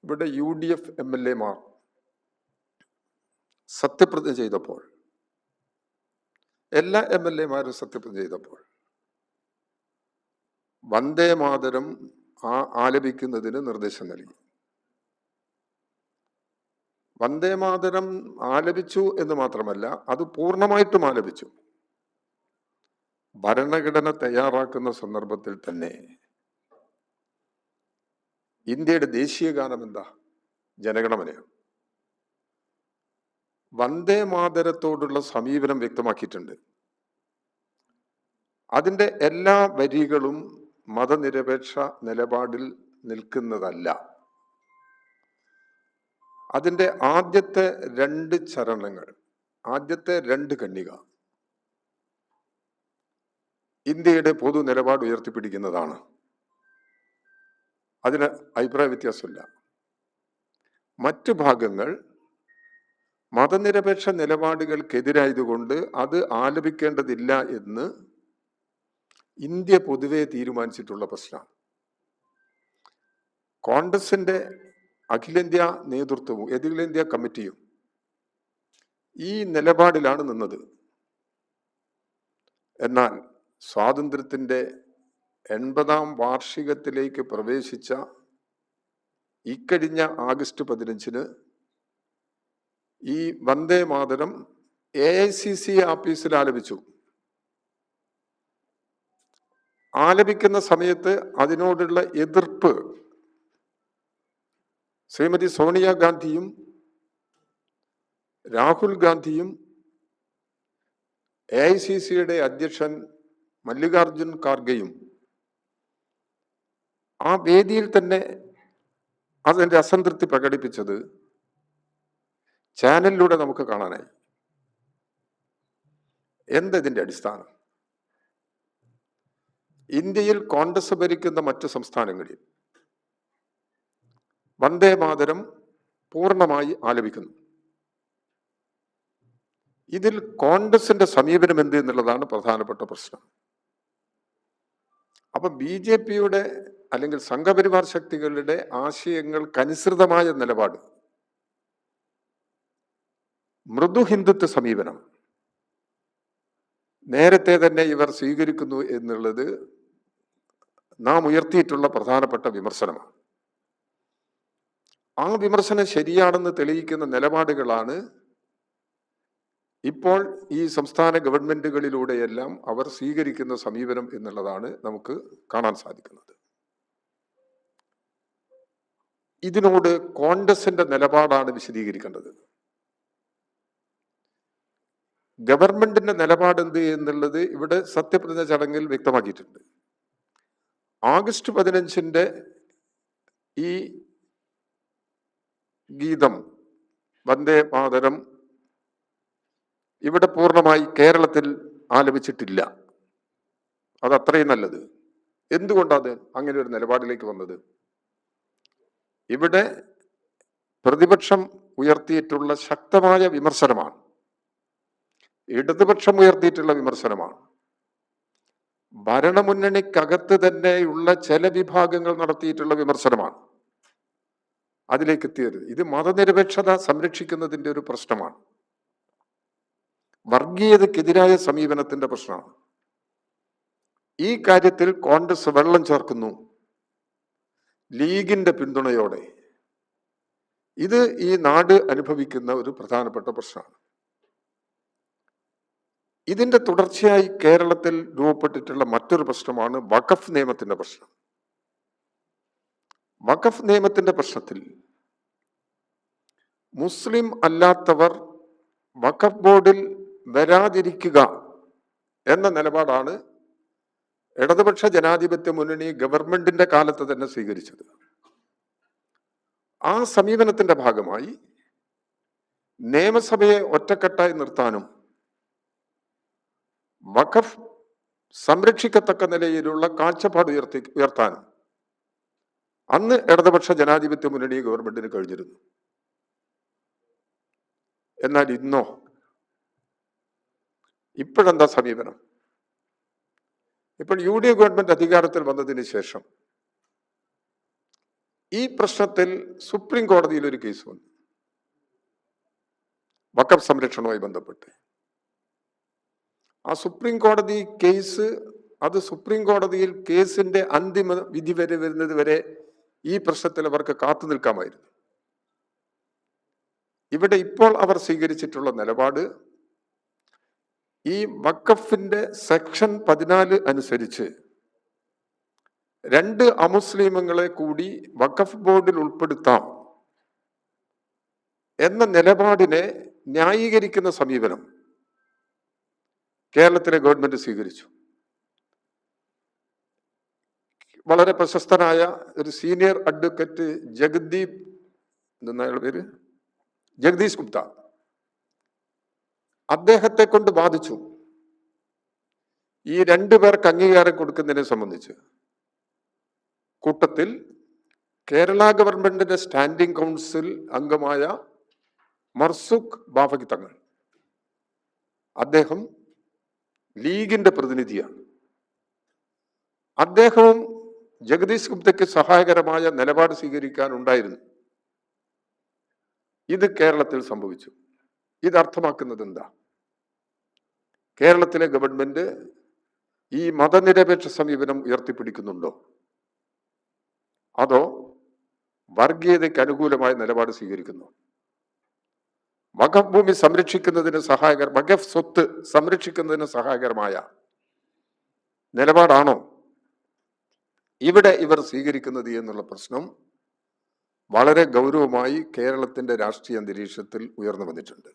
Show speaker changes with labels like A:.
A: ഇവിടെ UDF MLA-മാർ സത്യപ്രതിജ്ഞ ചെയ്തപ്പോൾ, എല്ലാ MLA-മാരും സത്യപ്രതിജ്ഞ ചെയ്തപ്പോൾ വന്ദേ മാതരം ആലപിക്കുന്നതിന് നിർദ്ദേശം നൽകി. വന്ദേ മാതരം ആലപിച്ചു എന്ന് മാത്രമല്ല, അത് പൂർണ്ണമായിട്ടും ആലപിച്ചു. ഭരണഘടന തയ്യാറാക്കുന്ന സന്ദർഭത്തിൽ തന്നെ ഇന്ത്യയുടെ ദേശീയ ഗാനം എന്താ? ജനഗണമനയാണ്. വന്ദേ മാതരത്തോടുള്ള സമീപനം വ്യക്തമാക്കിയിട്ടുണ്ട്. അതിൻ്റെ എല്ലാ വരികളും മതനിരപേക്ഷ നിലപാടിൽ നിൽക്കുന്നതല്ല. അതിൻ്റെ ആദ്യത്തെ 2 ചരണങ്ങൾ, ആദ്യത്തെ 2 ഖണ്ഡിക ഇന്ത്യയുടെ പൊതു നിലപാട് ഉയർത്തിപ്പിടിക്കുന്നതാണ്. അതിന് അഭിപ്രായ വ്യത്യാസമില്ല. മറ്റു ഭാഗങ്ങൾ മതനിരപേക്ഷ നിലപാടുകൾക്കെതിരായതുകൊണ്ട് അത് ആലപിക്കേണ്ടതില്ല എന്ന് ഇന്ത്യ പൊതുവെ തീരുമാനിച്ചിട്ടുള്ള പ്രശ്നമാണ്. കോൺഗ്രസിന്റെ അഖിലേന്ത്യാ നേതൃത്വവും അഖിലേന്ത്യാ കമ്മിറ്റിയും ഈ നിലപാടിലാണ് നിന്നത്. എന്നാൽ സ്വാതന്ത്ര്യത്തിന്റെ 80ാം വാർഷികത്തിലേക്ക് പ്രവേശിച്ച ഇക്കഴിഞ്ഞ ആഗസ്റ്റ് 15-ന് ഈ വന്ദേ മാതരം AICC ആഫീസിൽ ആലപിച്ചു. ആലപിക്കുന്ന സമയത്ത് അതിനോടുള്ള എതിർപ്പ് ശ്രീമതി സോണിയാഗാന്ധിയും രാഹുൽ ഗാന്ധിയും AICC-യുടെ അധ്യക്ഷൻ മല്ലികാർജുൻ ഖാർഗെയും ആ വേദിയിൽ തന്നെ അതിൻ്റെ അസംതൃപ്തി പ്രകടിപ്പിച്ചത് ചാനലിലൂടെ നമുക്ക് കാണാനായി. എന്തതിൻ്റെ അടിസ്ഥാനം? ഇന്ത്യയിൽ കോൺഗ്രസ് ഭരിക്കുന്ന മറ്റു സംസ്ഥാനങ്ങളിൽ വന്ദേ മാതരം പൂർണ്ണമായി ആലപിക്കുന്നു. ഇതിൽ കോൺഗ്രസിന്റെ സമീപനം എന്ത് എന്നുള്ളതാണ് പ്രധാനപ്പെട്ട പ്രശ്നം. അപ്പൊ BJP-യുടെ അല്ലെങ്കിൽ സംഘപരിവാർ ശക്തികളുടെ ആശയങ്ങൾക്കനുസൃതമായ നിലപാട്, മൃദു ഹിന്ദുത്വ സമീപനം നേരത്തെ തന്നെ ഇവർ സ്വീകരിക്കുന്നു എന്നുള്ളത് നാം ഉയർത്തിയിട്ടുള്ള പ്രധാനപ്പെട്ട വിമർശനമാണ്. ആ വിമർശനം ശരിയാണെന്ന് തെളിയിക്കുന്ന നിലപാടുകളാണ് ഇപ്പോൾ ഈ സംസ്ഥാന ഗവൺമെന്റുകളിലൂടെയെല്ലാം അവർ സ്വീകരിക്കുന്ന സമീപനം എന്നുള്ളതാണ് നമുക്ക് കാണാൻ സാധിക്കുന്നത്. ഇതിനോട് കോൺഗ്രസിന്റെ നിലപാടാണ് വിശദീകരിക്കേണ്ടത്. ഗവൺമെന്റിന്റെ നിലപാട് എന്ത് എന്നുള്ളത് ഇവിടെ സത്യപ്രതിജ്ഞ ചടങ്ങിൽ വ്യക്തമാക്കിയിട്ടുണ്ട്. ആഗസ്റ്റ് 15-ന്റെ ഈ ഗീതം വന്ദേ മാതരം ഇവിടെ പൂർണ്ണമായി കേരളത്തിൽ ആലപിച്ചിട്ടില്ല. അത് അത്രയും നല്ലത്. എന്തുകൊണ്ടാണ് അങ്ങനെ ഒരു നിലപാടിലേക്ക് വന്നത്? ഇവിടെ പ്രതിപക്ഷം ഉയർത്തിയിട്ടുള്ള ശക്തമായ വിമർശനമാണ്, ഇടതുപക്ഷം ഉയർത്തിയിട്ടുള്ള വിമർശനമാണ്, ഭരണമുന്നണിക്കകത്ത് തന്നെയുള്ള ചില വിഭാഗങ്ങൾ നടത്തിയിട്ടുള്ള വിമർശനമാണ്. അതിലേക്ക് എത്തിയത് ഇത് മതനിരപേക്ഷത സംരക്ഷിക്കുന്നതിന്റെ ഒരു പ്രശ്നമാണ്, വർഗീയതക്കെതിരായ സമീപനത്തിന്റെ പ്രശ്നമാണ്. ഈ കാര്യത്തിൽ കോൺഗ്രസ് വെള്ളം ചേർക്കുന്നു ലീഗിന്റെ പിന്തുണയോടെ. ഇത് ഈ നാട് അനുഭവിക്കുന്ന ഒരു പ്രധാനപ്പെട്ട പ്രശ്നമാണ്. ഇതിന്റെ തുടർച്ചയായി കേരളത്തിൽ രൂപപ്പെട്ടിട്ടുള്ള മറ്റൊരു പ്രശ്നമാണ് വഖഫ് നിയമത്തിന്റെ പ്രശ്നം. വഖഫ് നിയമത്തിന്റെ പ്രശ്നത്തിൽ മുസ്ലിം അല്ലാത്തവർ വഖഫ് ബോർഡിൽ വരാതിരിക്കുക എന്ന നിലപാടാണ് ഇടതുപക്ഷ ജനാധിപത്യ മുന്നണി ഗവൺമെന്റിന്റെ കാലത്ത് തന്നെ സ്വീകരിച്ചത്. ആ സമീപനത്തിന്റെ ഭാഗമായി നിയമസഭയെ ഒറ്റക്കെട്ടായി നിർത്താനും വഖഫ് സംരക്ഷിക്കത്തക്ക നിലയിലുള്ള കാഴ്ചപ്പാട് ഉയർത്താനും അന്ന് ഇടതുപക്ഷ ജനാധിപത്യ മുന്നണി ഗവൺമെന്റിന് കഴിഞ്ഞിരുന്നു. എന്നാൽ ഇന്നോ? ഇപ്പോഴെന്താ സമീപനം? ഇപ്പോൾ UDF ഗവൺമെന്റ് അധികാരത്തിൽ വന്നതിന് ശേഷം ഈ പ്രശ്നത്തിൽ സുപ്രീം കോടതിയിൽ ഒരു കേസ് വന്നു വഖഫ് സംരക്ഷണവുമായി ബന്ധപ്പെട്ട്. ആ സുപ്രീം കോടതി കേസ്, അത് സുപ്രീം കോടതിയിൽ കേസിന്റെ അന്തിമ വിധി വരെ വരുന്നത് വരെ ഈ പ്രശ്നത്തിൽ അവർക്ക് കാത്തു നിൽക്കാമായിരുന്നു. ഇവിടെ ഇപ്പോൾ അവർ സ്വീകരിച്ചിട്ടുള്ള നിലപാട്, ഈ വഖഫിന്റെ സെക്ഷൻ 14 അനുസരിച്ച് 2 അമുസ്ലിമുകളെ കൂടി വഖഫ് ബോർഡിൽ ഉൾപ്പെടുത്താം എന്ന നിലപാടിനെ ന്യായീകരിക്കുന്ന സമീപനം കേരളത്തിലെ ഗവൺമെന്റ് സ്വീകരിച്ചു. വളരെ പ്രശസ്തനായ ഒരു സീനിയർ അഡ്വക്കേറ്റ് ജഗദീഷ് ഗുപ്ത, അദ്ദേഹത്തെ കൊണ്ട് വാദിച്ചു ഈ 2 പേർക്ക് അംഗീകാരം കൊടുക്കുന്നതിനെ സംബന്ധിച്ച്. കൂട്ടത്തിൽ കേരള ഗവൺമെന്റിന്റെ സ്റ്റാൻഡിംഗ് കൗൺസിൽ അംഗമായ മർസുഖ് ബാഫഖി തങ്ങൾ, അദ്ദേഹം ലീഗിന്റെ പ്രതിനിധിയാണ്. അദ്ദേഹവും ജഗദീഷ് ഗുപ്തയ്ക്ക് സഹായകരമായ നിലപാട് സ്വീകരിക്കാൻ ഉണ്ടായിരുന്നു. ഇത് കേരളത്തിൽ സംഭവിച്ചു. ഇത് അർത്ഥമാക്കുന്നത് എന്താ? കേരളത്തിലെ ഗവൺമെന്റ് ഈ മതനിരപേക്ഷ സമീപനം ഉയർത്തിപ്പിടിക്കുന്നുണ്ടോ, അതോ വർഗീയതയ്ക്ക് അനുകൂലമായ നിലപാട് സ്വീകരിക്കുന്നു? വഖഫ് ഭൂമി സംരക്ഷിക്കുന്നതിന് വഖഫ് സ്വത്ത് സംരക്ഷിക്കുന്നതിന് സഹായകരമായ നിലപാടാണോ ഇവിടെ ഇവർ സ്വീകരിക്കുന്നത് എന്നുള്ള പ്രശ്നം വളരെ ഗൗരവമായി കേരളത്തിന്റെ രാഷ്ട്രീയ അന്തരീക്ഷത്തിൽ ഉയർന്നു വന്നിട്ടുണ്ട്.